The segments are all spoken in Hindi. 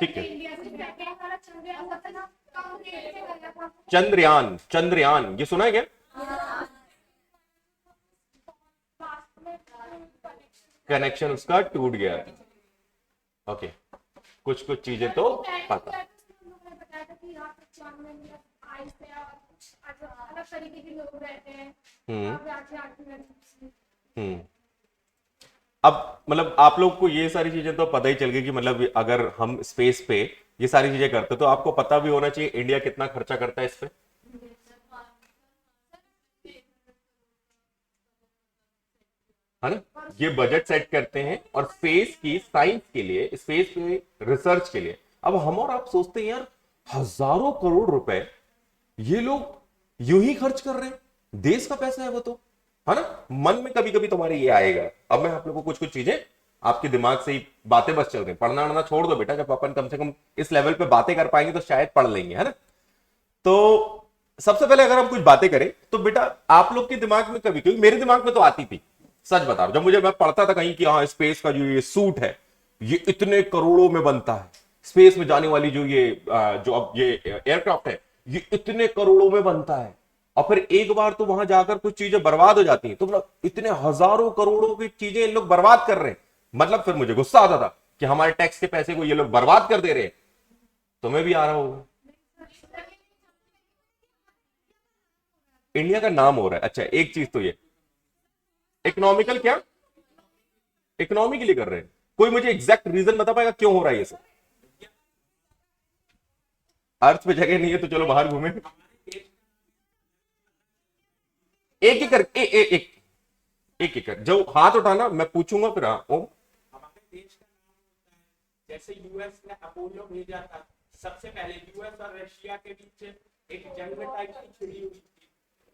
ठीक है। चंद्रयान, चंद्रयान ये सुना है क्या? कनेक्शन उसका टूट गया। ओके, कुछ कुछ चीजें तो पता। हम्म। अब मतलब आप लोग को ये सारी चीजें तो पता ही चल गई कि मतलब अगर हम स्पेस पे ये सारी चीजें करते तो आपको पता भी होना चाहिए इंडिया कितना खर्चा करता है इस पे, है ना? ये बजट सेट करते हैं और स्पेस की साइंस के लिए, स्पेस पे रिसर्च के लिए। अब हम और आप सोचते हैं यार हजारों करोड़ रुपए ये लोग यूं ही खर्च कर रहे हैं, देश का पैसा है वो तो, है ना? मन में कभी कभी तुम्हारे ये आएगा। अब मैं आप लोगों को कुछ कुछ चीजें, आपके दिमाग से ही बातें बस चल रही हैं, पढ़ना वढ़ना छोड़ दो बेटा, जब अपन कम से कम इस लेवल पे बातें कर पाएंगे तो शायद पढ़ लेंगे, है ना? तो सबसे पहले अगर हम कुछ बातें करें तो बेटा आप लोग के दिमाग में कभी, क्योंकि मेरे दिमाग में तो आती थी, सच बता रहा हूं, जब मुझे मैं पढ़ता था कहीं कि हाँ स्पेस का जो ये सूट है ये इतने करोड़ों में बनता है, स्पेस में जाने वाली जो ये जो अब ये एयरक्राफ्ट है ये इतने करोड़ों में बनता है, और फिर एक बार तो वहां जाकर कुछ चीजें बर्बाद हो जाती हैं, तो मतलब इतने हजारों करोड़ों की चीजें इन लोग बर्बाद कर रहे हैं। मतलब फिर मुझे गुस्सा आता था कि हमारे टैक्स के पैसे को ये लोग बर्बाद कर दे रहे हैं। तुम्हें भी आ रहा होगा, इंडिया का नाम हो रहा है। अच्छा एक चीज तो ये इकोनॉमिकल, क्या इकोनॉमी के लिए कर रहे हैं? कोई मुझे एग्जैक्ट रीजन बता पाएगा क्यों हो रहा है ये सब? अर्थ पे जगह नहीं है तो चलो बाहर घूमे। एक एक कर ए, ए, एक एक एक कर जो हाथ उठाना मैं पूछूंगा फिर। हाँ ओम। हमारे देश का नाम होता है, जैसे यूएस ने अपोलो भेजा था, सबसे पहले यूएस और रशिया के बीच एक जंग टाइप की छिड़ी हुई थी,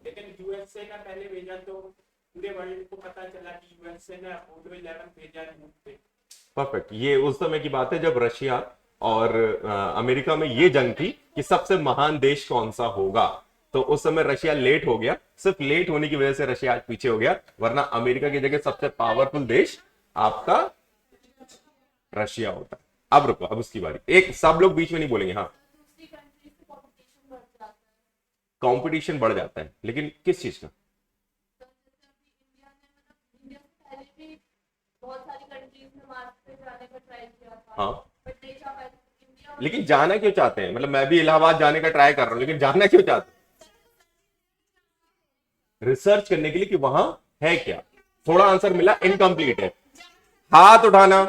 लेकिन यूएसए ने पहले भेजा तो पूरे वर्ल्ड को पता चला कि यूएसए ने अपोलो 11 भेजा है मून पे। परफेक्ट, ये उस समय की बात है जब रशिया और अमेरिका में ये जंग थी कि सबसे महान देश कौन सा होगा। तो उस समय रशिया लेट हो गया, सिर्फ लेट होने की वजह से रशिया आज पीछे हो गया, वरना अमेरिका की जगह सबसे पावरफुल देश आपका रशिया होता है। अब रुको, अब उसकी बारी, एक सब लोग बीच में नहीं बोलेंगे। हाँ कंपटीशन बढ़ जाता है, लेकिन किस चीज का? हाँ लेकिन जाना क्यों चाहते हैं? मतलब मैं भी इलाहाबाद जाने का ट्राई कर रहा हूं, लेकिन जाना क्यों चाहते हैं? रिसर्च करने के लिए कि वहां है क्या। थोड़ा आंसर मिला, इनकम्प्लीट है। हाथ उठाना,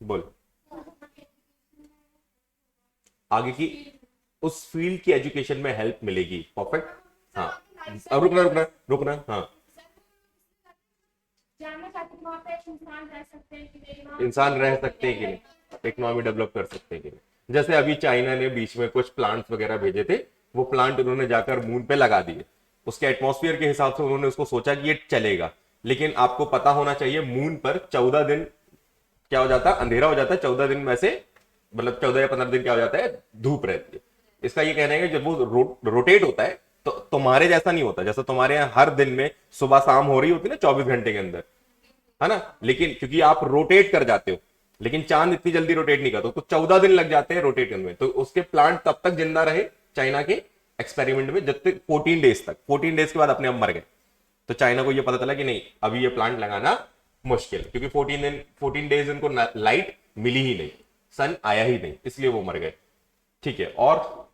बोल। आगे की उस फील्ड की एजुकेशन में हेल्प मिलेगी। परफेक्ट। हाँ अब रुकना रुकना रुकना। हाँ इंसान रह सकते हैं कि नहीं, इकोनॉमी डेवलप कर सकते हैं कि नहीं। जैसे अभी चाइना ने बीच में कुछ प्लांट्स वगैरह भेजे थे, वो प्लांट उन्होंने जाकर मून पे लगा दिए, उसके एटमॉस्फेयर के हिसाब से उन्होंने उसको सोचा कि ये चलेगा। लेकिन आपको पता होना चाहिए मून पर 14 दिन क्या हो जाता है, अंधेरा हो जाता है। 14 दिन में से मतलब 14 या 15 दिन क्या हो जाता है, धूप रहती है। इसका ये कहना है कि जब वो रोटेट होता है तो तुम्हारे जैसा नहीं होता, जैसा तुम्हारे यहाँ हर दिन में सुबह शाम हो रही होती है ना 24 घंटे के अंदर, है ना? लेकिन क्योंकि आप रोटेट कर जाते हो, लेकिन चांद इतनी जल्दी रोटेट नहीं करता, तो 14 दिन लग जाते हैं रोटेट करने में। तो उसके प्लांट तब तक जिंदा रहे चाइना के एक्सपेरिमेंट में जब तक 14 डेज तक, 14 डेज के बाद अपने आप मर गए। तो चाइना को ये पता चला कि नहीं अभी ये प्लांट लगाना मुश्किल है, क्योंकि 14 डेज उनको लाइट मिली ही नहीं, सन आया ही नहीं, इसलिए वो मर गए। ठीक है, और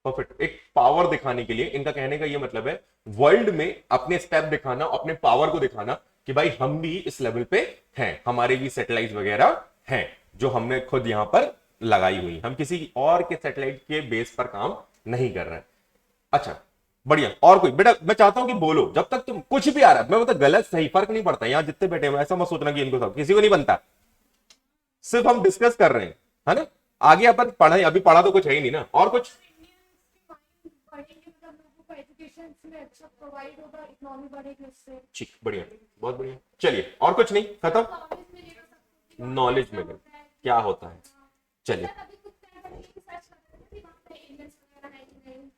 परफेक्ट। एक पावर दिखाने के लिए, इनका कहने का ये मतलब है वर्ल्ड में अपने स्टेप दिखाना, अपने पावर को दिखाना कि भाई हम भी इस लेवल पे हैं, हमारे भी सैटेलाइट वगैरह हैं जो हमने खुद यहां पर लगाई हुई, हम किसी और के सैटेलाइट के बेस पर काम नहीं कर रहे हैं। अच्छा बढ़िया, और कोई बेटा मैं चाहता हूं कि बोलो, जब तक तुम कुछ भी आ रहा है, मैं मतलब गलत सही फर्क नहीं पड़ता, यहां जितने बैठे हैं ऐसा मत सोचना कि इनको सब किसी को नहीं बनता, सिर्फ हम डिस्कस कर रहे हैं, है ना? आगे अपन पढ़े, अभी पढ़ा तो कुछ है ही नहीं ना, और कुछ ठीक, बढ़िया, बहुत बढ़िया। चलिए और कुछ नहीं, खत्म। नॉलेज में क्या होता है, चलिए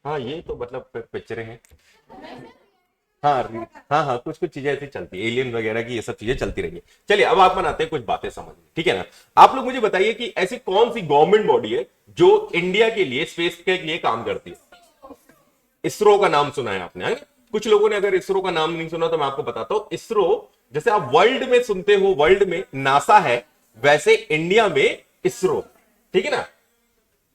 हाँ ये तो मतलब पिक्चरें हैं। हाँ हाँ हाँ, कुछ कुछ चीजें ऐसी चलती है, एलियन वगैरह की ये सब चीजें चलती रही है। चलिए अब आप बनाते हैं कुछ बातें समझ में, ठीक है ना। आप लोग मुझे बताइए कि ऐसी कौन सी गवर्नमेंट बॉडी है जो इंडिया के लिए स्पेस के लिए काम करती है। इसरो का नाम सुना है आपने, है ना? कुछ लोगों ने अगर इसरो का नाम नहीं सुना तो मैं आपको बताता हूं। इसरो जैसे आप वर्ल्ड में सुनते हो, वर्ल्ड में नासा है, वैसे इंडिया में इसरो, ठीक है ना।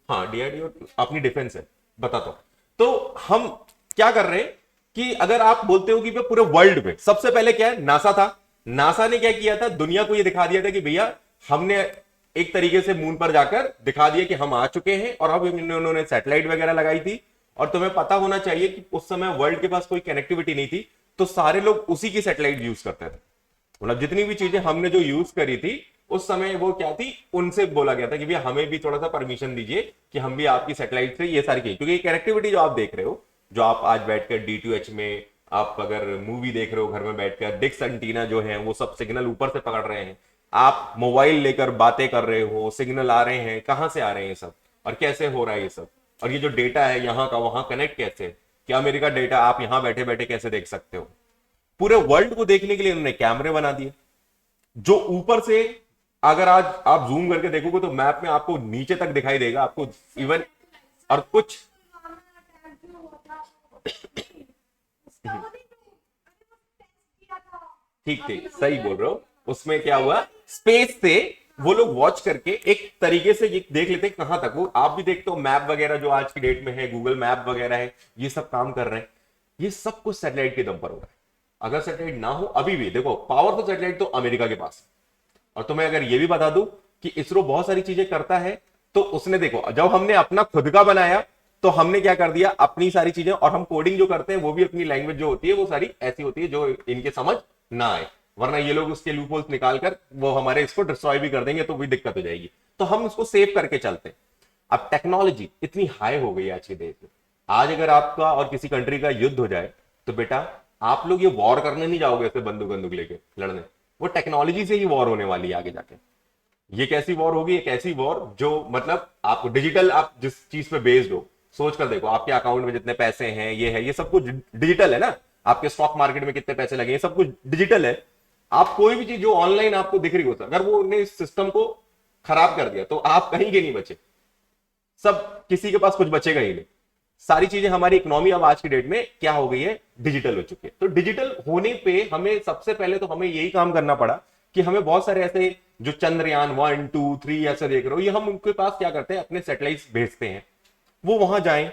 हाँ डीआरडीओ अपनी डिफेंस है, बताता हूं। तो हम क्या कर रहे हैं कि अगर आप बोलते हो कि पूरे वर्ल्ड में सबसे पहले क्या है, नासा था। नासा ने क्या किया था, दुनिया को यह दिखा दिया था कि भैया हमने एक तरीके से मून पर जाकर दिखा दिया कि हम आ चुके हैं, और अब उन्होंने सैटेलाइट वगैरह लगाई थी। और तुम्हें पता होना चाहिए कि उस समय वर्ल्ड के पास कोई कनेक्टिविटी नहीं थी, तो सारे लोग उसी की सैटेलाइट यूज करते थे। मतलब जितनी भी चीजें हमने जो यूज करी थी उस समय वो क्या थी, उनसे बोला गया था कि भैया हमें भी थोड़ा सा परमिशन दीजिए कि हम भी आपकी सैटेलाइट से ये सारी चीज, क्योंकि कनेक्टिविटी जो आप देख रहे हो, जो आप आज बैठकर D2H में आप अगर मूवी देख रहे हो घर में बैठकर, डिक्स एंटीना जो है वो सब सिग्नल ऊपर से पकड़ रहे हैं। आप मोबाइल लेकर बातें कर रहे हो, सिग्नल आ रहे हैं, कहां से आ रहे हैं ये सब, और कैसे हो रहा है ये सब, और ये जो डेटा है यहाँ का वहां कनेक्ट कैसे, क्या मेरे का डेटा आप यहां बैठे बैठे कैसे देख सकते हो। पूरे वर्ल्ड को देखने के लिए उन्होंने कैमरे बना दिए, जो ऊपर से अगर आज आप जूम करके देखोगे तो मैप में आपको नीचे तक दिखाई देगा आपको इवन। और कुछ ठीक ठीक सही बोल रहे हो। उसमें क्या हुआ, स्पेस से वो लोग वॉच करके एक तरीके से ये देख लेते हैं कहां तक, वो आप भी देखते हो मैप वगैरह जो आज की डेट में है, गूगल मैप वगैरह है, ये सब काम कर रहे हैं। ये सब कुछ सैटेलाइट के दम पर हो रहा है। अगर सैटेलाइट ना हो, अभी भी देखो पावरफुल सैटेलाइट तो अमेरिका के पास है। और तुम्हें अगर ये भी बता दूं कि इसरो बहुत सारी चीजें करता है, तो उसने देखो जब हमने अपना खुद का बनाया तो हमने क्या कर दिया, अपनी सारी चीजें, और हम कोडिंग जो करते हैं वो भी अपनी लैंग्वेज जो होती है वो सारी ऐसी होती है जो इनके समझ ना आए, वरना ये लोग उसके लूपहोल्स निकालकर वो हमारे इसको डिस्ट्रॉय भी कर देंगे तो भी दिक्कत हो जाएगी। तो हम उसको सेव करके चलते हैं। अब टेक्नोलॉजी इतनी हाई हो गई आज के देश में, आज अगर आपका और किसी कंट्री का युद्ध हो जाए तो बेटा आप लोग ये वॉर करने नहीं जाओगे ऐसे बंदूक बंदूक लेके लड़ने, वो टेक्नोलॉजी से ही वॉर होने वाली है आगे जाके। ये कैसी वॉर होगी, एक ऐसी वॉर जो मतलब आपको डिजिटल, आप जिस चीज पे बेस्ड हो, सोच कर देखो आपके अकाउंट में जितने पैसे हैं, ये है, ये सब कुछ डिजिटल है ना। आपके स्टॉक मार्केट में कितने पैसे लगे, ये सब कुछ डिजिटल है। आप कोई भी चीज जो ऑनलाइन आपको दिख रही हो, अगर वो उन्हें इस सिस्टम को खराब कर दिया तो आप कहीं के नहीं बचे, सब किसी के पास कुछ बचेगा ही नहीं। सारी चीजें हमारी इकोनॉमी अब आज की डेट में क्या हो गई है, डिजिटल हो चुकी है। तो डिजिटल होने पे हमें सबसे पहले तो हमें यही काम करना पड़ा कि हमें बहुत सारे ऐसे जो चंद्रयान 1 2 3 ऐसे देख रहे हो, ये हम उनके पास क्या करते हैं, अपने सैटेलाइट्स भेजते हैं, वो वहां जाएं।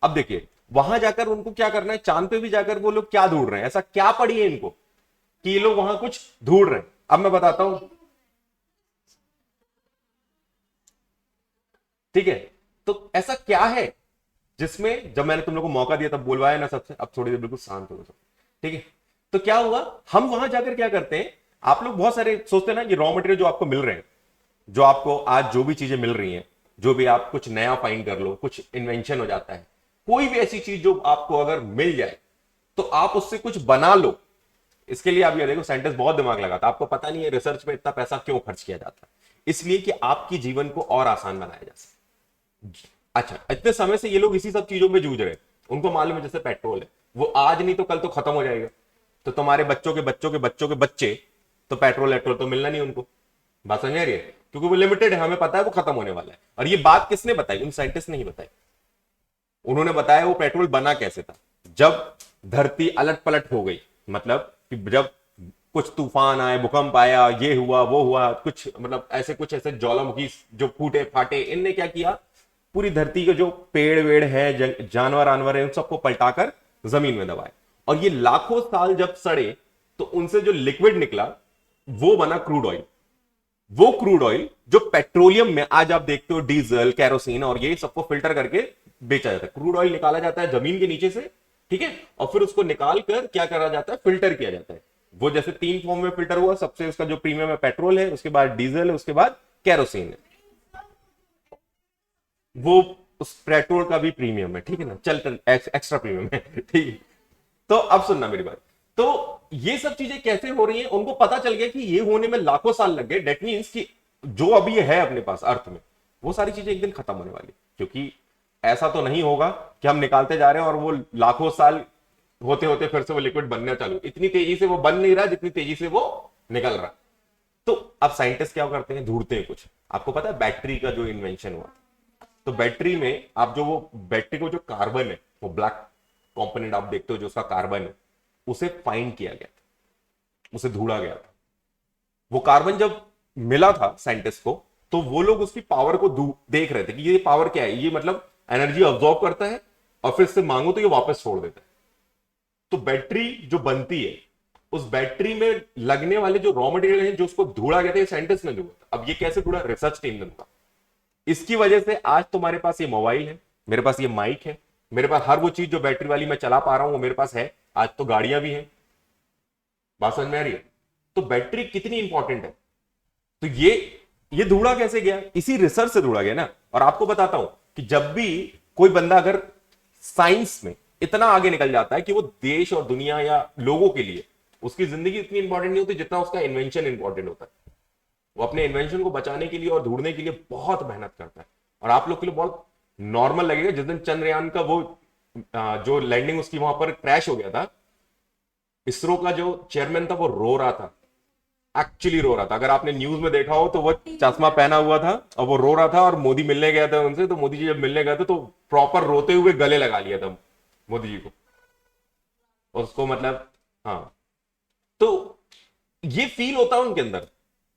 अब देखिए वहां जाकर उनको क्या करना है, चांद पे भी जाकर वो लोग क्या ढूंढ रहे हैं, ऐसा क्या पड़ी है इनको कि ये लोग वहां कुछ ढूंढ रहे हैं। अब मैं बताता हूं, ठीक है। तो ऐसा क्या है जिसमें, जब मैंने तुम लोग को मौका दिया तब बोलवाया ना सबसे, अब थोड़ी देर बिल्कुल शांत हो सब, ठीक है। तो क्या हुआ, हम वहां जाकर क्या करते हैं, आप लोग बहुत सारे सोचते हैं ना कि रॉ मटेरियल जो आपको मिल रहे हैं, जो आपको आज जो भी चीजें मिल रही हैं, जो भी आप कुछ नया फाइंड कर लो, कुछ इन्वेंशन हो जाता है, कोई भी ऐसी चीज जो आपको अगर मिल जाए तो आप उससे कुछ बना लो। इसके लिए आप ये देखो साइंटिस्ट बहुत दिमाग लगाता है, आपको पता नहीं है रिसर्च में इतना पैसा क्यों खर्च किया जाता है, इसलिए कि आपकी जीवन को और आसान बनाया जा सके। अच्छा इतने समय से ये लोग इसी सब चीजों में जूझ रहे हैं, उनको मालूम है जैसे पेट्रोल है, वो आज नहीं तो कल तो खत्म हो जाएगा, तो तुम्हारे बच्चों के बच्चों के बच्चों के बच्चे तो पेट्रोल तो मिलना नहीं उनको। बात समझ आ रही है, क्योंकि वो लिमिटेड है, हमें पता है वो खत्म होने वाला है। और ये बात किसने बताई, उन साइंटिस्ट ने ही बताई। उन्होंने बताया वो पेट्रोल बना कैसे था, जब धरती अलट पलट हो गई, मतलब कि जब कुछ तूफान आए, भूकंप आया, ये हुआ वो हुआ, कुछ मतलब ऐसे कुछ ऐसे ज्वालामुखी जो फूटे फाटे, इनने क्या किया, पूरी धरती के जो पेड़ वेड़ है, जानवर आनवर है, उन सबको पलटाकर जमीन में दबाए। और ये लाखों साल जब सड़े तो उनसे जो लिक्विड निकला वो बना क्रूड ऑयल। वो क्रूड ऑयल जो पेट्रोलियम में आज आप देखते हो डीजल, कैरोसिन और ये सबको फिल्टर करके बेचा जाता है। क्रूड ऑयल निकाला जाता है जमीन के नीचे से, ठीक है, और फिर उसको निकाल कर क्या करा जाता है, फिल्टर किया जाता है। वो जैसे 3 फॉर्म में फिल्टर हुआ, सबसे उसका जो प्रीमियम है पेट्रोल है, उसके बाद डीजल है, उसके बाद कैरोसिन है। वो उस पेट्रोल का भी प्रीमियम है, ठीक है ना, चल एक्स्ट्रा प्रीमियम है, ठीक है। तो अब सुनना मेरी बात, तो ये सब चीजें कैसे हो रही हैं, उनको पता चल गया कि ये होने में लाखों साल लग गए। डेट मीन्स कि जो अभी है अपने पास अर्थ में, वो सारी चीजें एक दिन खत्म होने वाली, क्योंकि ऐसा तो नहीं होगा कि हम निकालते जा रहे हैं और वो लाखों साल होते होते फिर से वो लिक्विड बनना चालू, इतनी तेजी से वो बन नहीं रहा जितनी तेजी से वो निकल रहा। तो अब साइंटिस्ट क्या करते हैं, ढूंढते हैं कुछ। आपको पता है बैटरी का जो इन्वेंशन हुआ, तो बैटरी में आप जो वो बैटरी को जो कार्बन है, वो ब्लैक कंपोनेंट आप देखते हो जो उसका कार्बन है, उसे फाइंड किया गया था, उसे ढूंढा गया था। वो कार्बन जब मिला था साइंटिस्ट को, तो वो लोग उसकी पावर को देख रहे थे कि ये पावर क्या है, ये मतलब एनर्जी ऑब्जॉर्व करता है और फिर इससे मांगो तो ये वापस छोड़ देता है। तो बैटरी जो बनती है, उस बैटरी में लगने वाले जो रॉ मटेरियल है जो उसको ढूंढा गया था, साइंटिस्ट ने ढूंढा। अब ये कैसे ढूंढा, रिसर्च टीम ने ढूंढा। इसकी वजह से आज तुम्हारे पास ये मोबाइल है, मेरे पास ये माइक है, मेरे पास हर वो चीज जो बैटरी वाली मैं चला पा रहा हूं वो मेरे पास है। आज तो गाड़ियां भी हैं। बात समझ में आ रही है? तो बैटरी कितनी इंपॉर्टेंट है। तो ये ढूंढा कैसे गया, इसी रिसर्च से ढूंढा गया ना। और आपको बताता हूं कि जब भी कोई बंदा अगर साइंस में इतना आगे निकल जाता है कि वो देश और दुनिया या लोगों के लिए उसकी जिंदगी इतनी इंपॉर्टेंट नहीं होती जितना उसका इन्वेंशन इंपॉर्टेंट होता है। वो अपने इन्वेंशन को बचाने के लिए और ढूंढने के लिए बहुत मेहनत करता है। और आप लोग के लिए बहुत नॉर्मल लगेगा, जिस दिन चंद्रयान का वो जो लैंडिंग उसकी वहां पर क्रैश हो गया था, इसरो का जो चेयरमैन था वो रो रहा था, एक्चुअली रो रहा था। अगर आपने न्यूज में देखा हो तो वो चश्मा पहना हुआ था और वो रो रहा था। और मोदी मिलने गया था उनसे, तो मोदी जी जब मिलने गए थे तो प्रॉपर रोते हुए गले लगा लिया था मोदी जी को, और उसको मतलब, हाँ। तो ये फील होता है उनके अंदर।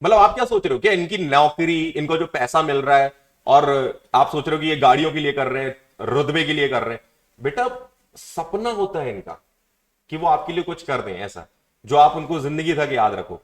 मतलब आप क्या सोच रहे हो, क्या इनकी नौकरी, इनको जो पैसा मिल रहा है, और आप सोच रहे हो कि ये गाड़ियों के लिए कर रहे हैं, रुतबे के लिए कर रहे हैं? बेटा सपना होता है इनका कि वो आपके लिए कुछ कर दें, ऐसा जो आप उनको जिंदगी तक याद रखो।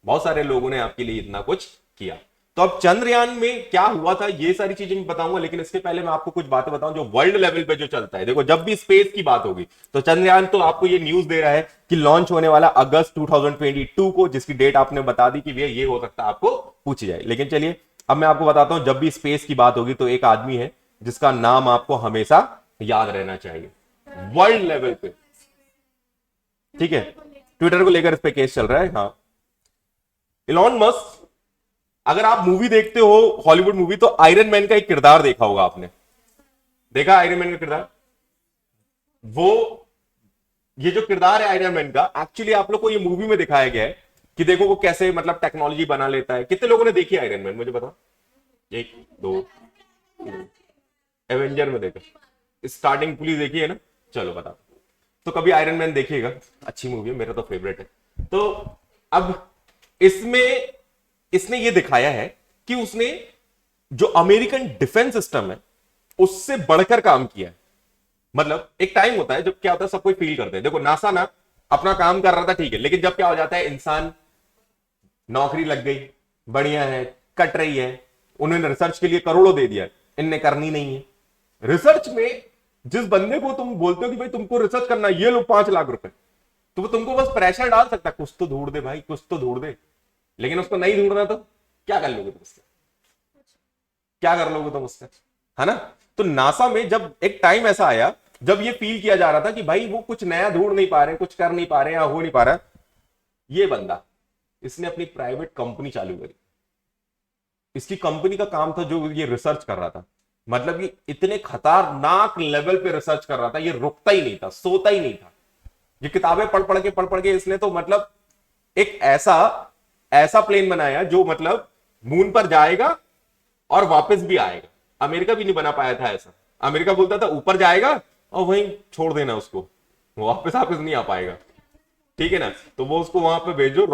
बहुत सारे लोगों ने आपके लिए इतना कुछ किया। तो अब चंद्रयान में क्या हुआ था ये सारी चीजें मैं बताऊंगा, लेकिन इसके पहले मैं आपको कुछ बातें बताऊं जो वर्ल्ड लेवल पे जो चलता है। देखो जब भी स्पेस की बात होगी तो चंद्रयान तो आपको ये न्यूज दे रहा है कि लॉन्च होने वाला अगस्त 2022 को, जिसकी डेट आपने बता दी कि भैया ये हो सकता है आपको पूछी जाए। लेकिन चलिए अब मैं आपको बताता हूं, जब भी स्पेस की बात होगी तो एक आदमी है जिसका नाम आपको हमेशा याद रहना चाहिए वर्ल्ड लेवल पे, ठीक है? ट्विटर को लेकर इस पे केस चल रहा है। हाँ, इलॉन मस्क। अगर आप मूवी देखते हो हॉलीवुड मूवी, तो आयरन मैन का एक किरदार देखा होगा आपने, देखा आयरन मैन का किरदार? वो ये जो किरदार है आयरन मैन का, एक्चुअली आप लोग को ये मूवी में दिखाया गया है कि देखो वो कैसे मतलब टेक्नोलॉजी बना लेता है। कितने लोगों ने देखी आयरन मैन, मुझे बताओ? एक दो, एवेंजर में देखा, स्टार्टिंग पुलिस देखी है ना? चलो बताओ। तो कभी आयरन मैन देखिएगा, अच्छी मूवी है, मेरा तो फेवरेट है। तो अब इसमें इसने ये दिखाया है कि उसने जो अमेरिकन डिफेंस सिस्टम है उससे बढ़कर काम किया है। मतलब एक टाइम होता है जब क्या होता है, सब कोई फील करते हैं। देखो नासा ना अपना काम कर रहा था, ठीक है, लेकिन जब क्या हो जाता है, इंसान नौकरी लग गई, बढ़िया है, कट रही है, उन्होंने रिसर्च के लिए करोड़ों दे दिया, इनने करनी नहीं है। रिसर्च में जिस बंदे को तुम बोलते हो कि भाई तुमको रिसर्च करना, ये लो 5 लाख रुपए, तो वो तुमको बस प्रेशर डाल सकता है, कुछ तो ढूंढ दे भाई, कुछ तो ढूंढ दे। लेकिन उसको नहीं ढूंढना तो क्या कर लोगे तुम उससे, क्या कर लोगे तुम उससे, है ना? तो नासा में जब एक टाइम ऐसा आया जब ये फील किया जा रहा था कि भाई वो कुछ नया ढूंढ नहीं पा रहे, कुछ कर नहीं पा रहे, या हो नहीं पा रहा, ये बंदा इसने अपनी प्राइवेट कंपनी चालू करी। इसकी कंपनी का काम था जो ये रिसर्च कर रहा था, मतलब ये इतने खतरनाक लेवल पे रिसर्च कर रहा था, ये रुकता ही नहीं था, सोता ही नहीं था। ये किताबें पढ़ पढ़ के इसने तो मतलब एक ऐसा ऐसा प्लेन बनाया जो मतलब मून पर जाएगा और वापस भी आएगा। अमेरिका भी नहीं बना पाया था ऐसा। अमेरिका बोलता था ऊपर जाएगा और वहीं छोड़ देना उसको, वापस नहीं आ पाएगा, ठीक है ना? तो वो उसको वहां पे भेजो,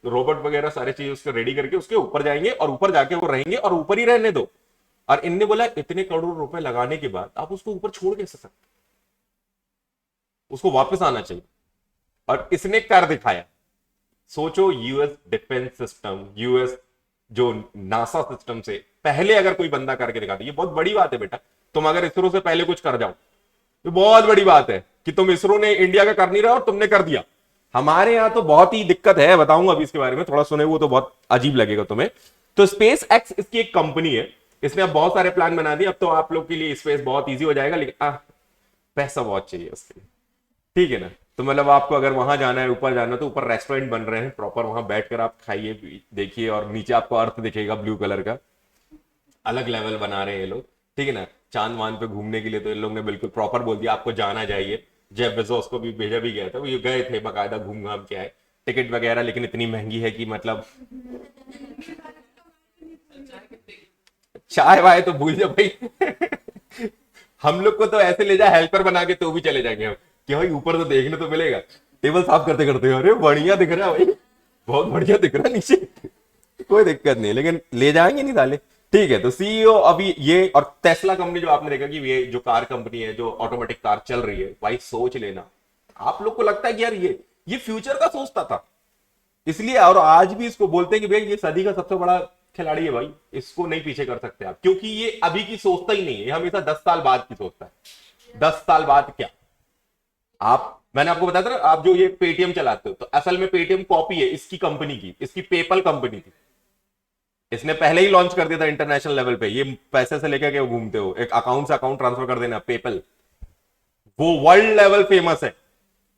रोबोट वगैरह सारी चीज उसको रेडी करके उसके ऊपर जाएंगे और ऊपर जाके वो रहेंगे और ऊपर ही रहने दो। और इनने बोला इतने करोड़ रुपए लगाने के बाद आप उसको ऊपर छोड़ कैसे सकते, उसको वापस आना चाहिए। और इसने कर दिखाया। सोचो, यूएस डिफेंस सिस्टम, यूएस जो नासा सिस्टम से पहले अगर कोई बंदा करके दिखाता, ये बहुत बड़ी बात है बेटा। तुम अगर इसरो से पहले कुछ कर जाओ तो बहुत बड़ी बात है कि तुम इसरो ने इंडिया का कर नहीं रहा और तुमने कर दिया। हमारे यहां तो बहुत ही दिक्कत है, बताऊंगा अभी इसके बारे में, थोड़ा सुने वो तो बहुत अजीब लगेगा तुम्हें। तो स्पेस एक्स इसकी एक कंपनी है, इसने अब बहुत सारे प्लान बना दिए। अब तो आप लोग के लिए स्पेस बहुत ईजी हो जाएगा, लेकिन पैसा बहुत चाहिए उसके लिए, ठीक है ना? तो मतलब आपको अगर वहां जाना है, ऊपर जाना है, तो ऊपर रेस्टोरेंट बन रहे हैं प्रॉपर, वहां बैठकर आप खाइए देखिए, और नीचे आपको अर्थ दिखेगा ब्लू कलर का, अलग लेवल बना रहे हैं ये लोग, ठीक है ना? चांद वांद पे घूमने के लिए, तो इन लोगों ने बिल्कुल प्रॉपर बोल दिया आपको जाना चाहिए। जेफ बेजोस को भी भेजा भी गया था, वो ये गए थे बाकायदा, घूम घाम के आए, टिकट वगैरह, लेकिन इतनी महंगी है कि मतलब चाय वाय तो भूल जाओ भाई। हम लोग को तो ऐसे ले जाए हेल्पर बना के तो भी चले जाएंगे हम, कि भाई ऊपर तो देखने तो मिलेगा, टेबल साफ करते करते अरे बढ़िया दिख रहा है भाई, बहुत बढ़िया दिख रहा है नीचे, कोई दिक्कत नहीं, लेकिन ले जाएंगे नहीं साले। ठीक है, तो सीईओ अभी ये, और टेस्ला कंपनी जो आपने देखा कि ये जो कार कंपनी है जो ऑटोमेटिक कार चल रही है, भाई सोच लेना, आप लोग को लगता है कि यार ये फ्यूचर का सोचता था, इसलिए, और आज भी इसको बोलते हैं कि भाई ये सदी का सबसे बड़ा खिलाड़ी है भाई, इसको नहीं पीछे कर सकते आप, क्योंकि ये अभी की सोचता ही नहीं है, ये हमेशा 10 साल बाद की सोचता है। 10 साल बाद क्या, आप, मैंने आपको बताया था, आप जो ये पेटीएम चलाते हो, तो असल में पेटीएम कॉपी है इसकी कंपनी की, इसकी पेपल कंपनी थी, इसने पहले ही लॉन्च कर दिया था इंटरनेशनल लेवल पे, ये पैसे से लेकर के घूमते हो, एक अकाउंट से अकाउंट ट्रांसफर कर देना, पेपल, वो वर्ल्ड लेवल फेमस है,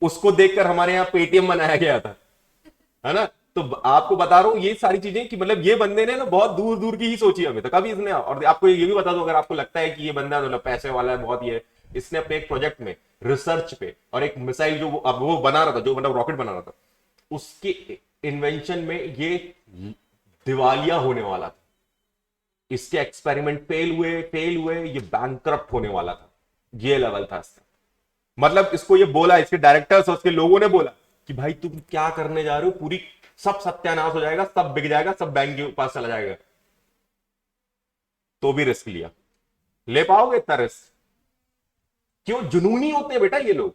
उसको देखकर हमारे यहां पेटीएम बनाया गया था, है ना। तो आपको बता रहा हूं ये सारी चीजें कि मतलब ये बंदे ने ना बहुत दूर दूर की ही सोची हमें तो कभी इसने, और आपको ये भी बता दो, अगर आपको लगता है कि ये बंदा मतलब पैसे वाला है बहुत, ये इसने अपने एक प्रोजेक्ट में रिसर्च पे, और एक मिसाइल जो अब वो बना रहा था, जो मतलब रॉकेट बना रहा था, उसके इन्वेंशन में ये दिवालिया होने वाला था, इसके एक्सपेरिमेंट फेल हुए, ये बैंकरप्ट होने वाला था, ये लेवल था इसका। मतलब इसको ये बोला, इसके डायरेक्टर्स और उसके लोगों ने बोला कि भाई तुम क्या करने जा रहे हो, पूरी सब सत्यानाश हो जाएगा, सब बिक जाएगा, सब बैंक के पास चला जाएगा, तो भी रिस्क लिया। ले पाओगे इतना रिस्क? क्यों? जुनूनी होते हैं बेटा ये लोग,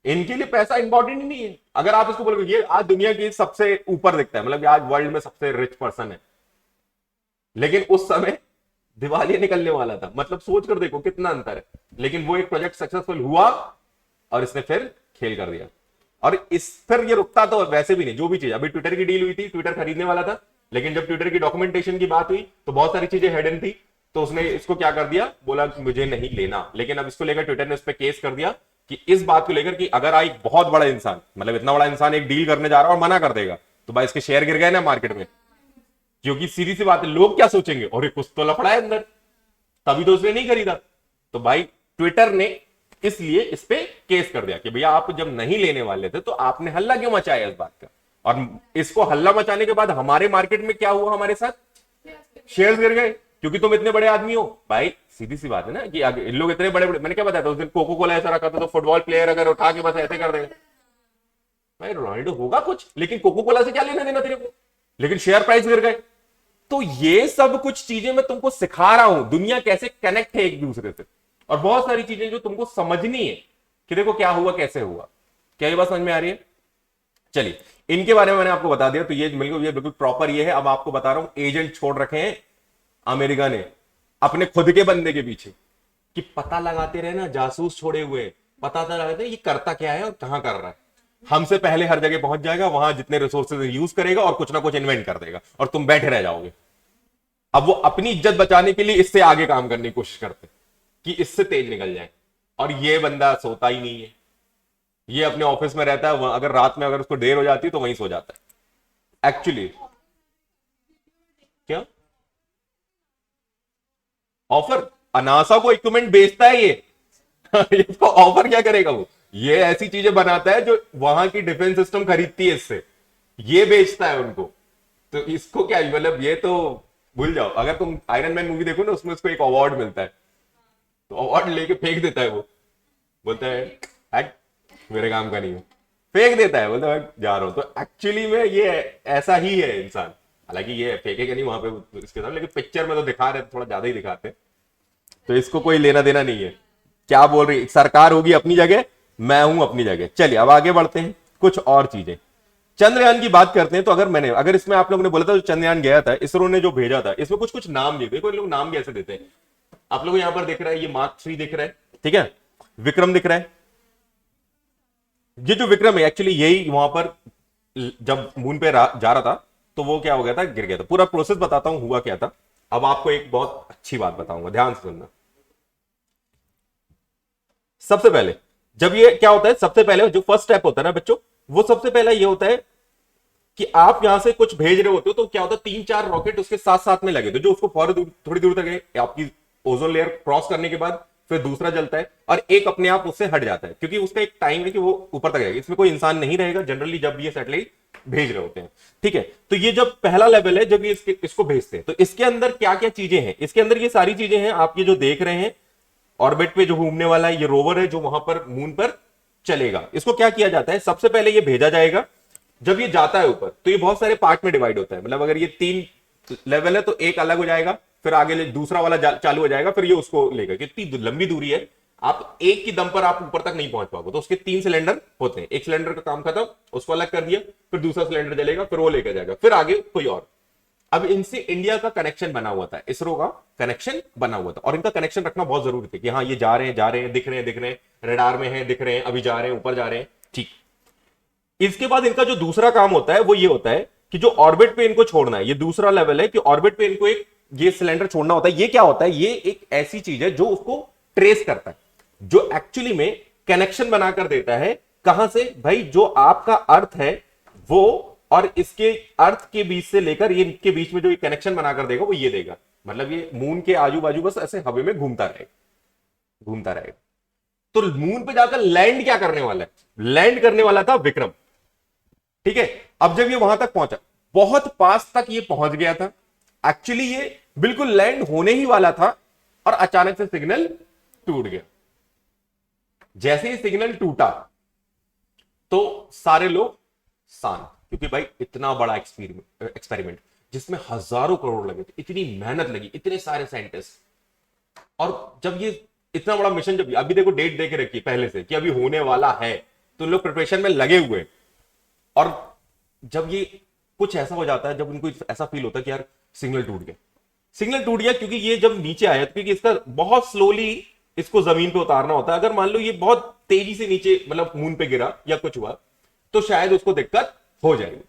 इनके लिए पैसा इंपॉर्टेंट ही नहीं है। अगर आप इसको बोलोगे ये आज दुनिया की सबसे ऊपर दिखता है, मतलब आज वर्ल्ड में सबसे रिच पर्सन है, लेकिन उस समय दिवालिया निकलने वाला था, मतलब सोच कर देखो कितना अंतर है। लेकिन वो एक प्रोजेक्ट सक्सेसफुल हुआ और इसने फिर खेल कर दिया, और इस फिर ये रुकता तो वैसे भी नहीं। जो भी चीज, अभी ट्विटर की डील हुई थी, ट्विटर खरीदने वाला था, लेकिन जब ट्विटर की डॉक्यूमेंटेशन की बात हुई तो बहुत सारी चीजें हिडन थी, तो उसने इसको क्या कर दिया, बोला मुझे नहीं लेना। लेकिन अब इसको लेकर ट्विटर ने उस पर केस कर दिया कि इस बात को लेकर कि अगर एक बहुत बड़ा इंसान, मतलब इतना बड़ा इंसान एक डील करने जा रहा है और मना कर देगा, तो भाई इसके शेयर गिर गए ना मार्केट में, क्योंकि सीधी सी बात है, लोग क्या सोचेंगे, और ये कुछ तो लफड़ा है अंदर, तभी तो उसने नहीं खरीदा। तो भाई ट्विटर ने इसलिए इस पे केस कर दिया कि भैया आप जब नहीं लेने वाले थे तो आपने हल्ला क्यों मचाया इस बात का। और इसको हल्ला मचाने के बाद हमारे मार्केट में क्या हुआ, हमारे साथ शेयर्स गिर गए, क्योंकि तुम इतने बड़े आदमी हो। भाई सीधी सी बात है ना कि इन लोग इतने बड़े बड़े, मैंने क्या बताया था उस दिन, कोको कोला ऐसा रखा था, तो फुटबॉल प्लेयर अगर उठा के बस ऐसे कर देगा, भाई रोनाल्डो होगा कुछ, लेकिन कोको कोला से क्या लेना देना तेरे को, लेकिन शेयर प्राइस गिर गए। तो ये सब कुछ चीजें मैं तुमको सिखा रहा हूं, दुनिया कैसे कनेक्ट है एक दूसरे से, और बहुत सारी चीजें जो तुमको समझनी है कि देखो क्या हुआ कैसे हुआ। क्या ये बात समझ में आ रही है? चलिए, इनके बारे में मैंने आपको बता दिया, तो ये बिल्कुल प्रॉपर ये है। अब आपको बता रहा हूं, एजेंट छोड़ रखे हैं अमेरिका ने अपने खुद के बंदे के पीछे, कि पता लगाते रहे ना, जासूस छोड़े हुए, पता लगाते ये करता क्या है और कहां कर रहा है, हमसे पहले हर जगह पहुंच जाएगा, वहां जितने रिसोर्सेज यूज करेगा और कुछ ना कुछ इन्वेंट कर देगा, और तुम बैठे रह जाओगे। अब वो अपनी इज्जत बचाने के लिए इससे आगे काम करने की कोशिश करते कि इससे तेज निकल जाए, और ये बंदा सोता ही नहीं है, ये अपने ऑफिस में रहता है, अगर रात में अगर उसको देर हो जाती है तो वहीं सो जाता है एक्चुअली। क्या ऑफर? अनासा को इक्विपमेंट बेचता है ये इसको ऑफर क्या करेगा वो? ये ऐसी चीजें बनाता है जो वहां की डिफेंस सिस्टम खरीदती है इससे, ये बेचता है उनको। तो इसको क्या, मतलब ये तो भूल जाओ। अगर तुम आयरन मैन मूवी देखो ना, उसमें उसको एक अवार्ड मिलता है, तो अवार्ड लेके फेंक देता है, वो बोलता है हट मेरे काम का नहीं है, फेंक देता है, बोलता है जा रहा हूं। तो एक्चुअली में ये ऐसा ही है इंसान, हालांकि ये फेंकेगा नहीं वहां पे इसके साथ, लेकिन पिक्चर में तो दिखा रहे, थोड़ा ज्यादा ही दिखाते हैं, तो इसको कोई लेना देना नहीं है। क्या बोल रही सरकार होगी अपनी जगह, मैं हूं अपनी जगह। चलिए अब आगे बढ़ते हैं, कुछ और चीजें। चंद्रयान की बात करते हैं, तो अगर इसमें आप लोगों ने बोला था जो चंद्रयान गया था, इसरो ने जो भेजा था, इसमें कुछ कुछ नाम दिए, देखो लोग नाम भी ऐसे देते हैं। आप लोग यहां पर दिख रहा है, ये मार्क 3 दिख रहा है, ठीक है, विक्रम दिख रहा है। ये जो विक्रम है एक्चुअली यही वहां पर जब मून पे जा रहा था तो वो क्या हो गया था, गिर गया था। पूरा प्रोसेस बताता हूं हुआ क्या था। अब आपको एक बहुत अच्छी बात बताऊंगा, ध्यान से सुनना। सबसे पहले जब ये क्या होता है, सबसे पहले जो फर्स्ट स्टेप होता है ना बच्चों, वो सबसे पहला ये होता है कि आप यहां से कुछ भेज रहे होते हो, तो क्या होता है 3-4 रॉकेट उसके साथ साथ में लगे, तो जो उसको थोड़ी दूर तक आपकी ओजोन लेयर क्रॉस करने के बाद फिर दूसरा जलता है और एक अपने आप उससे हट जाता है, क्योंकि उसका एक टाइम है कि वो ऊपर तक जाएगा। इसमें कोई इंसान नहीं रहेगा जनरली जब ये सैटेलाइट भेज रहे होते हैं, ठीक है। तो ये जब पहला लेवल है जब ये इसको भेजते हैं, तो इसके अंदर क्या क्या चीजें हैं, इसके अंदर ये सारी चीजें हैं आप ये जो देख रहे हैं ऑर्बिट पे जो घूमने वाला है, ये रोवर है जो वहां पर मून पर चलेगा। इसको क्या किया जाता है, सबसे पहले ये भेजा जाएगा। जब ये जाता है ऊपर तो ये बहुत सारे पार्ट में डिवाइड होता है, मतलब अगर ये 3 लेवल है तो एक अलग हो जाएगा, फिर आगे दूसरा वाला चालू हो जाएगा, फिर ये उसको लेगा। कितनी लंबी दूरी है, आप एक की दम पर आप ऊपर तक नहीं पहुंच पाओगे, तो उसके 3 सिलेंडर होते हैं। एक सिलेंडर का काम खत्म, उसको अलग कर दिया, फिर दूसरा सिलेंडर जलेगा, फिर वो लेकर जाएगा, फिर आगे कोई और। अब इनसे इंडिया का कनेक्शन बना हुआ था, इसरो का कनेक्शन बना हुआ था, और इनका कनेक्शन रखना बहुत जरूरी था कि हाँ ये जा रहे हैं, दिख रहे हैं, रडार में है, दिख रहे हैं, अभी जा रहे हैं, ऊपर जा रहे हैं, ठीक। इसके बाद इनका जो दूसरा काम होता है वो ये होता है कि जो ऑर्बिट पे इनको छोड़ना है, ये दूसरा लेवल है कि ऑर्बिट पे इनको एक ये सिलेंडर छोड़ना होता है। ये क्या होता है, ये एक ऐसी चीज है जो उसको ट्रेस करता है, जो एक्चुअली में कनेक्शन बनाकर देता है। कहां से भाई, जो आपका अर्थ है वो और इसके अर्थ के बीच से लेकर ये इनके बीच में जो ये कनेक्शन बनाकर देगा वो ये देगा। मतलब ये मून के आजू बाजू बस ऐसे हवा में घूमता रहेगा। तो मून पे जाकर लैंड क्या करने वाला है, लैंड करने वाला था विक्रम, ठीक है। अब जब ये वहां तक पहुंचा, बहुत पास तक ये पहुंच गया था, एक्चुअली ये बिल्कुल लैंड होने ही वाला था, और अचानक से सिग्नल टूट गया। जैसे ही सिग्नल टूटा तो सारे लोग शांत, क्योंकि भाई इतना बड़ा एक्सपेरिमेंट जिसमें हजारों करोड़ लगे थे, इतनी मेहनत लगी, इतने सारे साइंटिस्ट, और जब ये इतना बड़ा मिशन, जब अभी देखो डेट दे के रखी पहले से कि अभी होने वाला है, तो लोग प्रिपरेशन में लगे हुए। और जब ये कुछ ऐसा हो जाता है, जब उनको ऐसा फील होता है कि यार सिग्नल टूट गया, क्योंकि ये जब नीचे आया, क्योंकि इसका बहुत स्लोली इसको जमीन पे उतारना होता है। अगर मान लो ये बहुत तेजी से नीचे मतलब मून पे गिरा या कुछ हुआ तो शायद उसको दिक्कत हो जाएगी।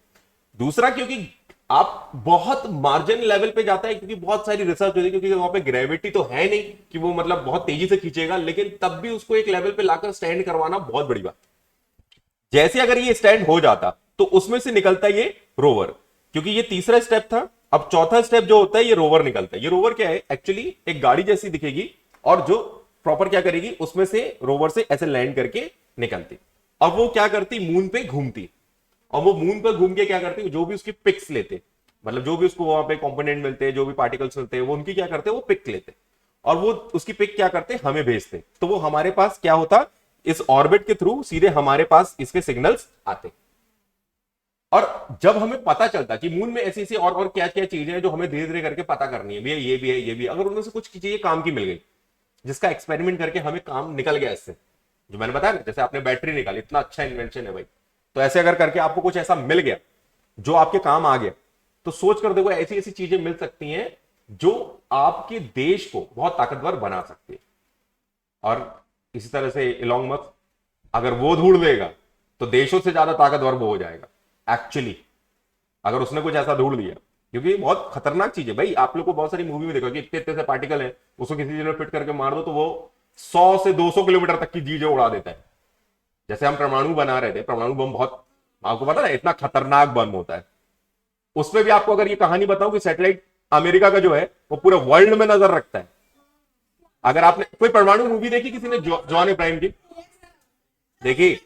दूसरा, क्योंकि आप बहुत मार्जिन लेवल पे जाता है, क्योंकि बहुत सारी रिसर्च होती है, क्योंकि वहां पे ग्रेविटी तो है नहीं कि वो मतलब बहुत तेजी से खींचेगा, लेकिन तब भी उसको एक लेवल पे लाकर स्टैंड करवाना बहुत बड़ी बात। जैसे अगर ये स्टैंड हो जाता तो उसमें से निकलता ये रोवर, क्योंकि ये तीसरा स्टेप था। अब चौथा स्टेप जो होता है ये रोवर निकलता है। ये रोवर क्या है, एक्चुअली एक गाड़ी जैसी दिखेगी, और जो प्रॉपर क्या करेगी, उसमें से रोवर से ऐसे लैंड करके निकलती, अब वो क्या करती, मून पे घूमती, और वो मून पर घूम के क्या करती, जो भी उसकी पिक्स लेते, मतलब जो भी उसको वहां पे कंपोनेंट मिलते हैं, जो भी पार्टिकल्स मिलते हैं, वो उनकी क्या करते हैं, वो पिक लेते, और वो उसकी पिक क्या करते, हमें भेजते। तो वो हमारे पास क्या होता, इस ऑर्बिट के थ्रू सीधे हमारे पास इसके सिग्नल्स आते। और जब हमें पता चलता कि मून में ऐसी ऐसी और क्या क्या चीजें हैं जो हमें धीरे धीरे करके पता करनी है, भैया ये भी है, ये भी है, अगर उनमें से कुछ चीजें काम की मिल गई, जिसका एक्सपेरिमेंट करके हमें काम निकल गया इससे, जो मैंने बताया ना, जैसे आपने बैटरी निकाली, इतना अच्छा इन्वेंशन है भाई, तो ऐसे अगर करके आपको कुछ ऐसा मिल गया जो आपके काम आ गया, तो सोच कर देखो ऐसी ऐसी चीजें मिल सकती हैं जो आपके देश को बहुत ताकतवर बना सकती है। और इसी तरह से इलॉन मस्क अगर वो ढूंढ देगा तो देशों से ज्यादा ताकतवर वो हो जाएगा एक्चुअली, अगर उसने कुछ ऐसा ढूंढ लिया, क्योंकि बहुत खतरनाक चीज है भाई। आप लोग को बहुत सारी मूवी में देखो कि इतने इतने से पार्टिकल है, उसको किसी चीज में फिट करके मार दो तो वो 100 से 200 किलोमीटर तक की चीजें उड़ा देता है। जैसे हम परमाणु बना रहे थे, परमाणु बम बहुत, आपको पता है इतना खतरनाक बम होता है। उसमें भी आपको अगर ये कहानी बताऊं कि सैटेलाइट अमेरिका का जो है वो पूरे वर्ल्ड में नजर रखता है। अगर आपने कोई परमाणु मूवी देखी किसी ने, जॉन इब्राहिम की देखी,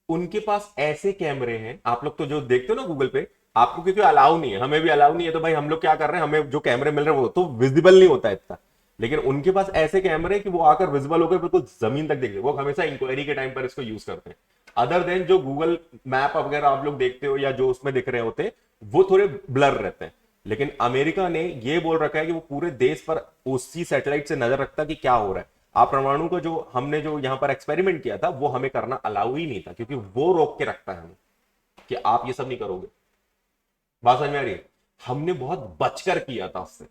उनके पास ऐसे कैमरे हैं, आप लोग तो जो देखते हो ना गूगल पे, आपको क्योंकि अलाउ नहीं है, हमें भी अलाउ नहीं है, तो भाई हम लोग क्या कर रहे हैं, हमें जो कैमरे मिल रहे हैं वो तो विजिबल नहीं होता इतना, लेकिन उनके पास ऐसे कैमरे कि वो आकर विजिबल होकर बिल्कुल जमीन तक देखते, वो हमेशा इंक्वायरी के टाइम पर इसको यूज करते हैं। अदर देन जो गूगल मैप वगैरह आप लोग देखते हो या जो उसमें दिख रहे होते हैं वो थोड़े ब्लर रहते हैं, लेकिन अमेरिका ने ये बोल रखा है कि वो पूरे देश पर उसी सैटेलाइट से नजर रखता है कि क्या हो रहा है। आप परमाणु को जो हमने जो यहां पर एक्सपेरिमेंट किया था वो हमें करना अलाउ ही नहीं था, क्योंकि वो रोक के रखता है हमें कि आप ये सब नहीं करोगे। बात समझ में आ रही है, हमने बहुत बचकर किया था उससे,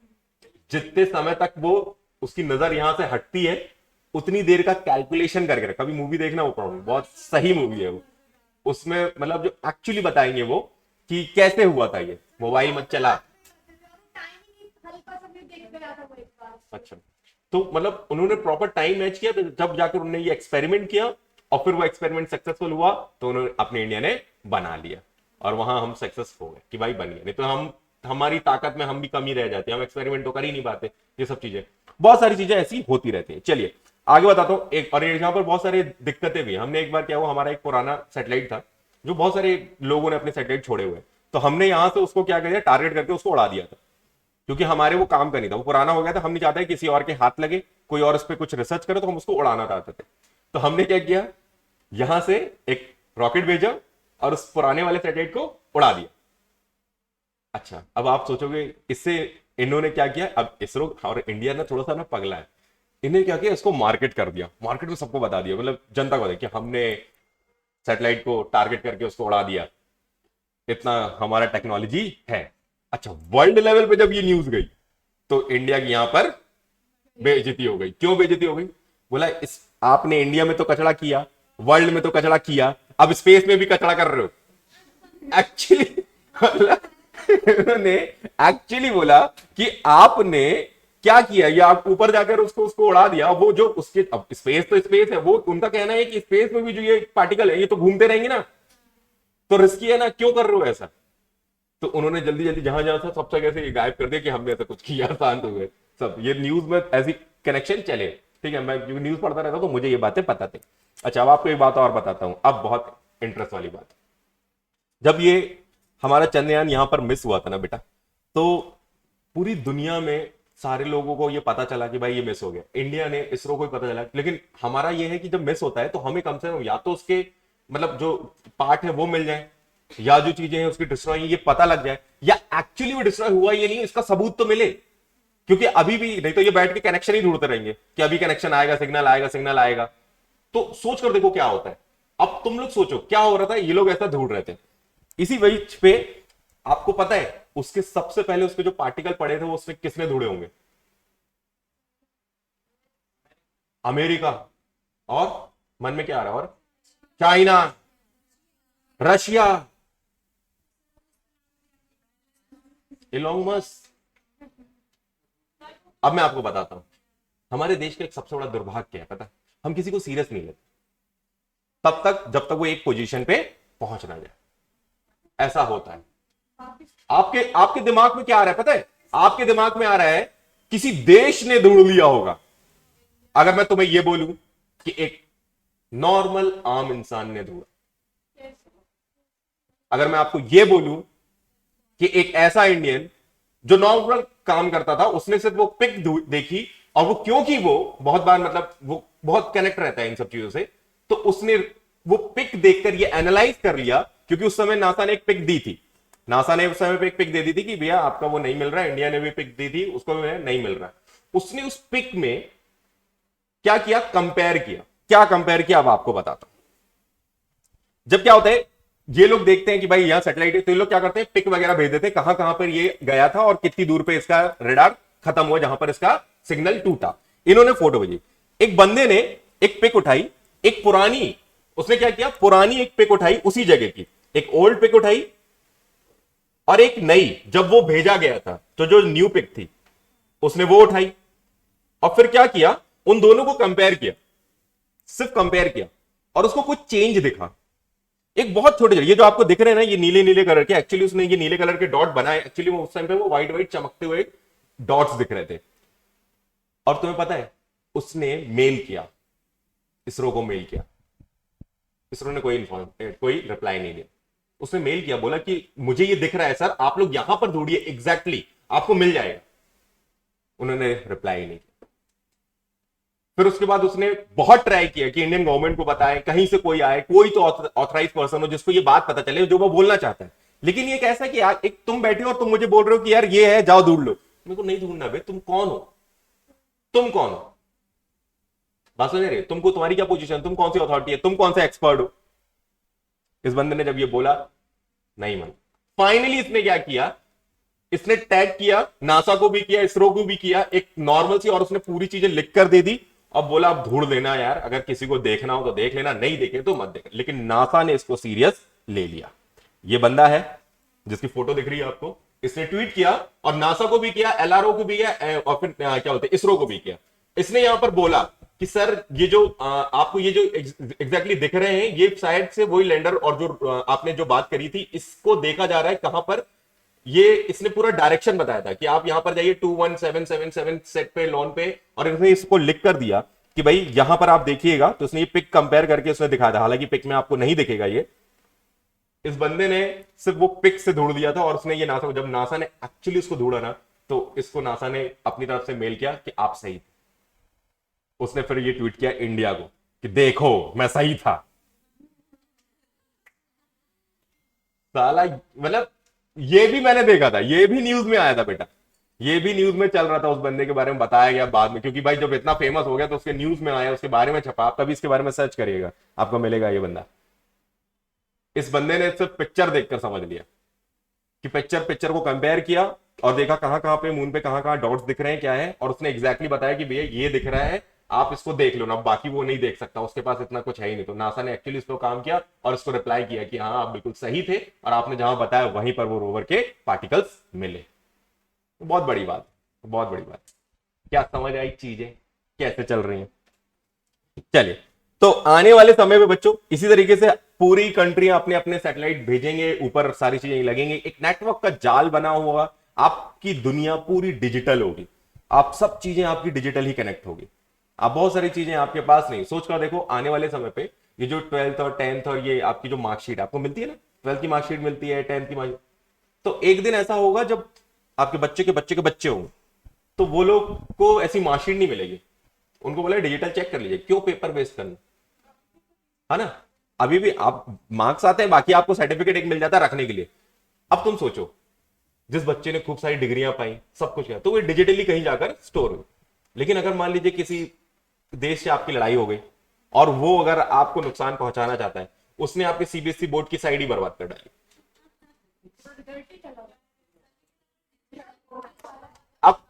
जितने समय तक वो उसकी नजर यहां से हटती है उतनी देर का कैलकुलेशन करके रखा। अभी मूवी देखना वो प्रॉब्लम, बहुत सही मूवी है वो, उसमें मतलब जो एक्चुअली बताएंगे वो कि कैसे हुआ था ये, मोबाइल मत चला। अच्छा, तो मतलब उन्होंने प्रॉपर टाइम मैच किया, तो जब जाकर उन्होंने ये एक्सपेरिमेंट किया और फिर वो एक्सपेरिमेंट सक्सेसफुल हुआ तो उन्होंने अपने इंडिया ने बना लिया, और वहां हम सक्सेस हो गए कि भाई बन गया। नहीं तो हम हमारी ताकत में हम भी कमी रह जाते हैं, हम एक्सपेरिमेंट तो कर ही नहीं पाते। ये सब चीजें, बहुत सारी चीजें ऐसी होती रहती है। चलिए आगे बताता हूं एक, और यहाँ पर बहुत सारी दिक्कतें भी हैं। हमने एक बार क्या हुआ, हमारा एक पुराना सैटेलाइट था जो बहुत सारे लोगों ने अपने सैटेलाइट छोड़े हुए, तो हमने यहां से उसको क्या किया, टारगेट करके उसको उड़ा दिया था, क्योंकि हमारे वो काम का नहीं था, वो पुराना हो गया था। हम नहीं चाहते किसी और के हाथ लगे, कोई और उस पर कुछ रिसर्च करे, तो हम उसको उड़ाना चाहते थे। तो हमने क्या किया, यहां से एक रॉकेट भेजा और उस पुराने वाले सैटेलाइट को उड़ा दिया। अच्छा, अब आप सोचोगे इससे इन्होंने क्या किया, अब इसरो और इंडिया ना थोड़ा सा ना पगला है, इन्हें क्या किया, इसको मार्केट कर दिया, मार्केट में सबको बता दिया, मतलब जनता को बताया कि हमने सैटेलाइट को टारगेट करके उसको उड़ा दिया, इतना हमारा टेक्नोलॉजी है। अच्छा, वर्ल्ड लेवल पे जब ये न्यूज गई तो इंडिया की यहां पर बेइज्जती हो गई। क्यों बेइज्जती हो गई, बोला इस आपने इंडिया में तो कचरा किया, वर्ल्ड में तो कचरा किया, अब स्पेस में भी कचरा कर रहे हो। एक्चुअली उन्होंने एक्चुअली बोला कि आपने क्या किया, ये आप ऊपर जाकर उसको उसको उड़ा दिया, वो जो उसके, अब स्पेस तो स्पेस है, वो उनका कहना है कि स्पेस में भी जो ये पार्टिकल है ये तो घूमते रहेंगे ना, तो रिस्की है ना, क्यों कर रहे हो ऐसा। तो उन्होंने जल्दी जल्दी जहां जहां था सब जगह से ये गायब कर दिया कि हमने ऐसा कुछ किया, शांत हुए सब। ये न्यूज में ऐसी कनेक्शन चले, ठीक है, मैं न्यूज पढ़ता रहता तो मुझे ये बातें पता थी। अच्छा, अब आपको एक बात और बताता हूं, अब बहुत इंटरेस्ट वाली बात। जब ये हमारा चंद्रयान यहां पर मिस हुआ था ना बेटा, तो पूरी दुनिया में सारे लोगों को ये पता चला कि भाई ये मिस हो गया, इंडिया ने, इसरो को भी पता चला। लेकिन हमारा ये है कि जब मिस होता है तो हमें कम से कम या तो उसके मतलब जो पार्ट है वो मिल जाए, या जो चीजें हैं उसकी डिस्ट्रॉय ये पता लग जाए, या एक्चुअली वो डिस्ट्रॉय हुआ ये नहीं इसका सबूत तो मिले। क्योंकि अभी भी नहीं तो ये बैठ के कनेक्शन ही ढूंढते रहेंगे कि अभी कनेक्शन आएगा, सिग्नल आएगा, सिग्नल आएगा। तो सोच कर देखो क्या होता है। अब तुम लोग सोचो क्या हो रहा था, ये लोग ऐसा ढूंढ रहे थे, इसी वजह पे आपको पता है उसके सबसे पहले उसके जो पार्टिकल पड़े थे वो उसने किसने ढूंढे होंगे, अमेरिका, और मन में क्या आ रहा है, और चाइना, रशिया, इलॉन मस्क। अब मैं आपको बताता हूं हमारे देश का एक सबसे बड़ा दुर्भाग्य है, पता है, हम किसी को सीरियस नहीं लेते तब तक जब तक वो एक पोजीशन पे पहुंच ना जाए। ऐसा होता है। आपके आपके दिमाग में क्या आ रहा है पता है, आपके दिमाग में आ रहा है किसी देश ने ढूंढ लिया होगा। अगर मैं तुम्हें यह बोलूं कि एक नॉर्मल आम इंसान ने ढूंढा, अगर मैं आपको यह बोलूं कि एक ऐसा इंडियन जो नॉर्मल काम करता था उसने सिर्फ वो पिक देखी, और वो क्योंकि वो बहुत बार मतलब वो बहुत कनेक्ट रहता है इन सब चीजों से, तो उसने वो पिक देखकर ये एनालाइज कर लिया, क्योंकि उस समय नासा ने एक पिक दी थी, नासा ने उस समय पे एक पिक दे दी थी कि भैया आपका वो नहीं मिल रहा है, इंडिया ने भी पिक दी थी उसको भी नहीं मिल रहा है। उसने उस पिक में क्या किया, कंपेयर किया। क्या कंपेयर किया अब आपको बताता हूं। जब क्या होता है, ये लोग देखते हैं कि भाई यहां सैटेलाइट है, तो ये लोग क्या करते हैं, पिक वगैरह भेज देते हैं कहां कहां पर ये गया था और कितनी दूर पे इसका रेडार खत्म हुआ, जहां पर इसका सिग्नल टूटा। इन्होंने फोटो भेजी, एक बंदे ने एक पिक उठाई, एक पुरानी, उसने क्या किया, पुरानी एक पिक उठाई उसी जगह की, एक ओल्ड पिक उठाई और एक नई जब वो भेजा गया था तो जो न्यू पिक थी उसने वो उठाई, और फिर क्या किया, उन दोनों को कंपेयर किया, सिर्फ कंपेयर किया, और उसको कुछ चेंज दिखा। एक बहुत छोटे, ये जो आपको दिख रहे हैं ना ये नीले नीले कलर के, एक्चुअली उसने ये नीले कलर के डॉट बनाए, एक्चुअली वो उस टाइम पे वो व्हाइट व्हाइट चमकते हुए डॉट्स दिख रहे थे। और तुम्हें पता है उसने मेल किया, इसरो को मेल किया, इसरो ने कोई रिप्लाई नहीं दिया। उसने मेल किया, बोला कि मुझे ये दिख रहा है सर, आप लोग यहां पर ढूंढिए, एग्जैक्टली आपको मिल जाएगा। उन्होंने रिप्लाई नहीं किया। फिर उसके बाद उसने बहुत ट्राई किया कि इंडियन गवर्नमेंट को बताएं, कहीं से कोई आए, कोई तो ऑथराइज पर्सन हो जिसको ये बात पता चले जो वो बोलना चाहता है। लेकिन ये कैसा कि यार एक तुम बैठे हो और तुम मुझे बोल रहे हो कि यार ये है, जाओ ढूंढ लो। मेरे को नहीं ढूंढना भाई, तुम कौन हो, तुम कौन हो, बात समझ रहे, तुमको तुम्हारी क्या पोजीशन, तुम कौन सी अथॉरिटी है, तुम कौन सा एक्सपर्ट हो। इस बंदे ने जब ये बोला नहीं मन, फाइनली इसने क्या किया, इसने टैग किया, नासा को भी किया, इसरो को भी किया, एक नॉर्मल सी, और उसने पूरी चीजें लिख कर दे दी। अब बोला अब ढूंढ लेना यार, अगर किसी को देखना हो तो देख लेना, नहीं देखे तो मत देख। लेकिन नासा ने इसको सीरियस ले लिया। ये बंदा है जिसकी फोटो दिख रही है आपको, इसने ट्वीट किया और नासा को भी किया, एलआरओ को भी किया, और फिर क्या बोलते हैं इसरो को भी किया। इसने यहां पर बोला कि सर ये जो आपको ये जो एग्जैक्टली दिख रहे हैं ये शायद से वही लैंडर, और जो आपने जो बात करी थी इसको देखा जा रहा है कहां पर, ये इसने पूरा डायरेक्शन बताया था कि आप यहां पर जाइए 21777 सेट पे लॉन पे, और इसने इसको लिख कर दिया कि भाई यहां पर आप देखिएगा। तो उसने ये पिक कंपेयर करके उसने दिखाया था, हालांकि पिक में आपको नहीं दिखेगा ये। इस बंदे ने सिर्फ वो पिक से ढूंढ दिया था, और उसने ये नासा, जब नासा ने एक्चुअली उसको ढूंढा ना, तो इसको नासा ने अपनी तरफ से मेल किया कि आप सही थे। उसने फिर ये ट्वीट किया इंडिया को कि देखो मैं सही था। साला मतलब ये भी मैंने देखा था, ये भी न्यूज में आया था बेटा, ये भी न्यूज में चल रहा था। उस बंदे के बारे में बताया गया बाद में, क्योंकि भाई जब इतना फेमस हो गया तो उसके न्यूज में आया, उसके बारे में छपा। आप कभी इसके बारे में सर्च करिएगा, आपको मिलेगा ये बंदा। इस बंदे ने सिर्फ पिक्चर देखकर समझ लिया कि पिक्चर को कंपेयर किया और देखा कहां कहां पे मून पे कहां कहां डॉट्स दिख रहे हैं क्या है, और उसने एग्जैक्टली बताया कि भैया ये दिख रहा है, आप इसको देख लो ना, बाकी वो नहीं देख सकता, उसके पास इतना कुछ है ही नहीं। तो नासा ने एक्चुअली इस पर काम किया और उसको रिप्लाई किया कि हाँ आप बिल्कुल सही थे, और आपने जहां बताया वहीं पर वो रोवर के पार्टिकल्स मिले। तो बहुत बड़ी बात, बहुत बड़ी बात। क्या समझ आई चीजें कैसे चल रही हैं? चलिए, तो आने वाले समय में बच्चों इसी तरीके से पूरी कंट्रियां अपने अपने सैटेलाइट भेजेंगे, ऊपर सारी चीजें लगेंगे, एक नेटवर्क का जाल बना हुआ, आपकी दुनिया पूरी डिजिटल होगी, आप सब चीजें आपकी डिजिटल ही कनेक्ट होगी। आप बहुत सारी चीजें आपके पास नहीं, सोच कर देखो आने वाले समय पे ये जो 12th और 10th और ये आपकी जो मार्कशीट आपको मिलती है ना, 12th की मार्कशीट मिलती है, 10th की मार्कशीट, तो एक दिन ऐसा होगा जब आपके बच्चे के बच्चे के बच्चे होंगे, तो वो लोग को ऐसी मार्कशीट नहीं मिलेगी, उनको बोला डिजिटल चेक कर लीजिए, क्यों पेपर वेस्ट करना, है ना। अभी भी आप मार्क्स आते हैं, बाकी आपको सर्टिफिकेट एक मिल जाता है रखने के लिए। अब तुम सोचो, जिस बच्चे ने खूब सारी डिग्रियां पाई, सब कुछ किया, तो वो डिजिटली कहीं जाकर स्टोर हुई। लेकिन अगर मान लीजिए किसी देश से आपकी लड़ाई हो गई, और वो अगर आपको नुकसान पहुंचाना चाहता है, उसने आपके सीबीएसई बोर्ड की साइड ही बर्बाद कर डाली। अब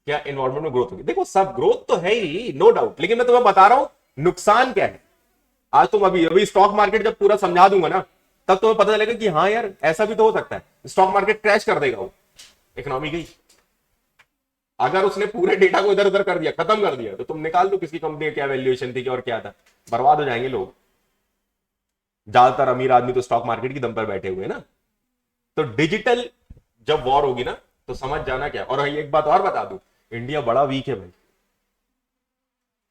क्या एनवायरमेंट में ग्रोथ होगी? देखो सब ग्रोथ तो है ही, नो डाउट, लेकिन मैं तुम्हें बता रहा हूं नुकसान क्या है। आज तुम अभी अभी स्टॉक मार्केट जब पूरा समझा दूंगा ना, तब तुम्हें पता चलेगा कि हाँ यार ऐसा भी तो हो सकता है, स्टॉक मार्केट क्रैश कर देगा, वो इकोनॉमी गई। अगर उसने पूरे डेटा को इधर उधर कर दिया, खत्म कर दिया, तो तुम निकाल लो किसकी कंपनी क्या वैल्यूएशन थी और क्या था, बर्बाद हो जाएंगे लोग। ज्यादातर अमीर आदमी तो स्टॉक मार्केट की दम पर बैठे हुए ना। तो डिजिटल जब वॉर होगी ना, तो समझ जाना क्या। और एक बात और बता दूं, इंडिया बड़ा वीक है भाई,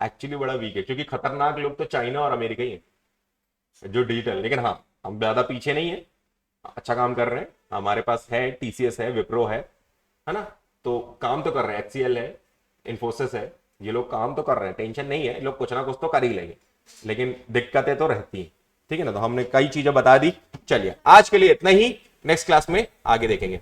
एक्चुअली बड़ा वीक है, क्योंकि खतरनाक लोग तो चाइना और अमेरिका ही है जो डिजिटल। लेकिन हाँ हम ज्यादा पीछे नहीं है, अच्छा काम कर रहे हैं, हमारे पास है टीसीएस है, विप्रो है ना, तो काम तो कर रहे हैं, एचसीएल है, इन्फोसिस है, ये लोग काम तो कर रहे हैं, टेंशन नहीं है, लोग कुछ ना कुछ तो कर ही लेंगे। लेकिन दिक्कतें तो रहती हैं, ठीक है ना। तो हमने कई चीजें बता दी। चलिए आज के लिए इतना ही, नेक्स्ट क्लास में आगे देखेंगे।